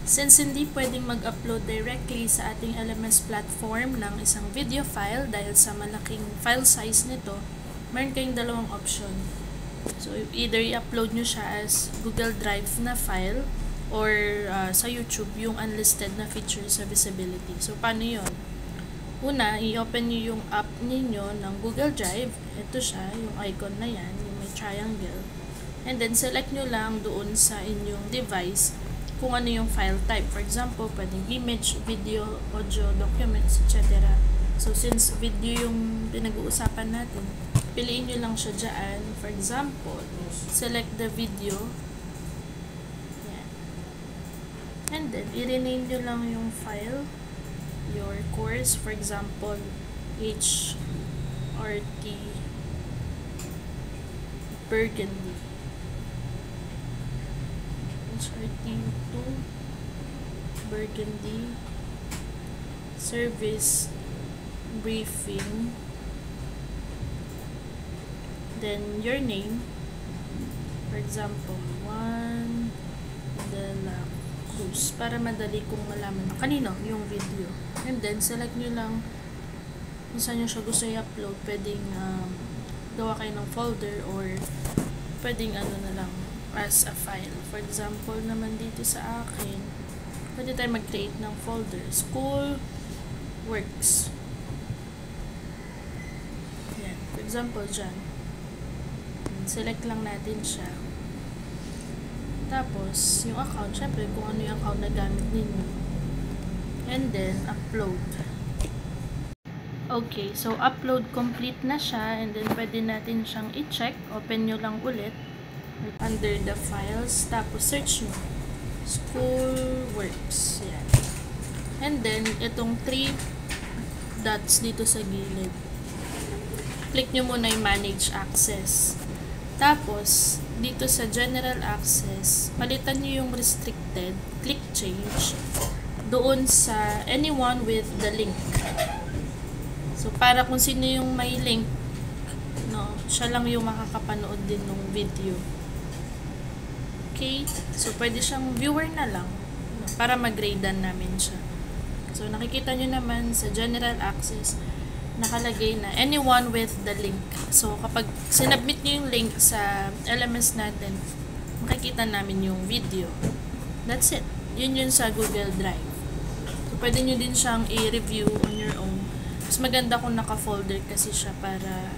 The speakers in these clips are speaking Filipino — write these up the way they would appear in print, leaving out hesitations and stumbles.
Since hindi pwedeng mag-upload directly sa ating LMS platform ng isang video file dahil sa malaking file size nito, meron kayong dalawang option. So, either i-upload nyo siya as Google Drive na file or sa YouTube yung unlisted na feature sa visibility. So, paano yun? Una, i-open nyo yung app ninyo ng Google Drive. Ito siya, yung icon na yan, yung may triangle. And then, select nyo lang doon sa inyong device kung ano yung file type. For example, pwedeng image, video, audio, documents, etc. So, since video yung pinag-uusapan natin, piliin nyo lang siya dyan. For example, select the video. Yan. And then, i-rename nyo lang yung file, your course. For example, HRT Burgundy. HRT2 Burgundy Service Briefing. Then your name, for example, Juan de la Cruz, para madali kong malaman na kanino yung video. And then select nyo lang kung saan nyo siya gusto i-upload. Pwedeng gawa kayo ng folder or pwedeng ano na lang as a file. For example naman dito sa akin, pwede tayo mag-create ng folder. School Works. Yan. For example, dyan. Select lang natin siya. Tapos, yung account, syempre kung ano yung account na gamit ninyo. And then, upload. Okay, so upload complete na siya. And then, pwede natin siyang i-check. Open nyo lang ulit. Under the files. Tapos, search nyo. School Works. Yan. And then, itong 3 dots dito sa gilid. Click nyo muna yung Manage Access. Tapos, dito sa General Access, palitan nyo yung Restricted. Click Change. Doon sa Anyone with the link. So, para kung sino yung may link, no, siya lang yung makakapanood din ng video. Okay? So, pwede siyang viewer na lang, no, para mag-gradean namin siya. So, nakikita nyo naman sa General Access, nakalagay na anyone with the link. So, kapag sinubmit nyo yung link sa LMS natin, makikita namin yung video. That's it. Yun sa Google Drive. So, pwede nyo din siyang i-review on your own. Mas maganda kung naka-folder kasi siya para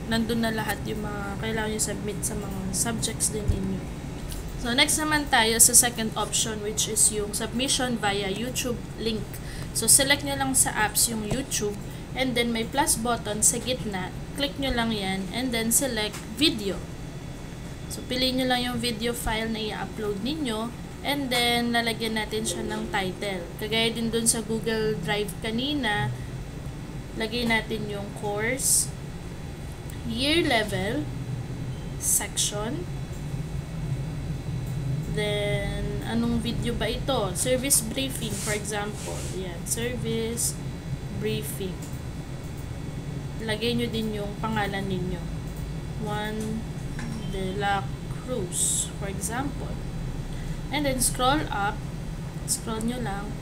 nandun na lahat yung mga kailangan nyo submit sa mga subjects din ninyo. So, next naman tayo sa second option, which is yung submission via YouTube link. So, select nyo lang sa apps yung YouTube, and then may plus button sa gitna. Click nyo lang yan, and then select video. So, piliin nyo lang yung video file na i-upload ninyo, and then lalagyan natin siya ng title. Kagaya din dun sa Google Drive kanina, lagay natin yung course, year level, section, then anong video ba ito? Service briefing, for example. Yan, service briefing. Lagay nyo din yung pangalan ninyo. Juan de la Cruz, for example. And then scroll up. Scroll nyo lang.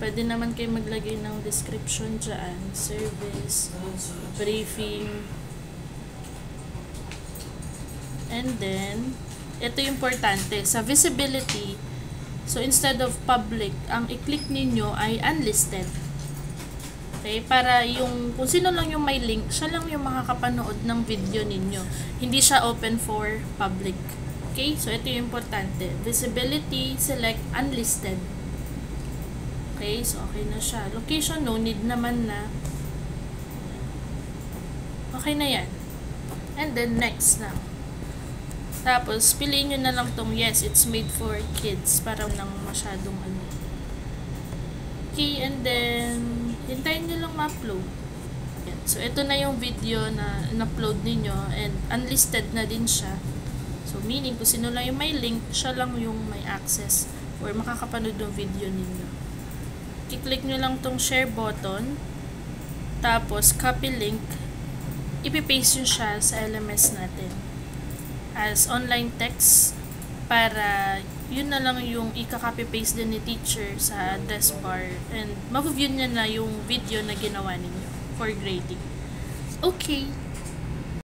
Pwede naman kayo maglagay ng description dyan. Service briefing. And then, ito yung importante. Sa visibility, so instead of public, ang i-click ninyo ay unlisted. Okay? Para yung, kung sino lang yung may link, siya lang yung makakapanood ng video ninyo. Hindi siya open for public. Okay? So, ito yung importante. Visibility, select unlisted. Okay? So, okay na siya. Location, no need naman na. Okay na yan. And then, next na. Tapos, piliin nyo na lang tong yes, it's made for kids. Para nang masyadong ano. Okay, and then, hintayin nyo lang ma-upload. So, ito na yung video na in-upload ninyo and unlisted na din siya. So, meaning, kung sino lang yung may link, siya lang yung may access or makakapanood ng video ninyo. I-click nyo lang tong share button. Tapos, copy link. Ipipaste nyo siya sa LMS natin as online text para yun na lang yung ika-copy-paste din ni teacher sa address bar and ma-view niya na yung video na ginawa ninyo for grading. Okay.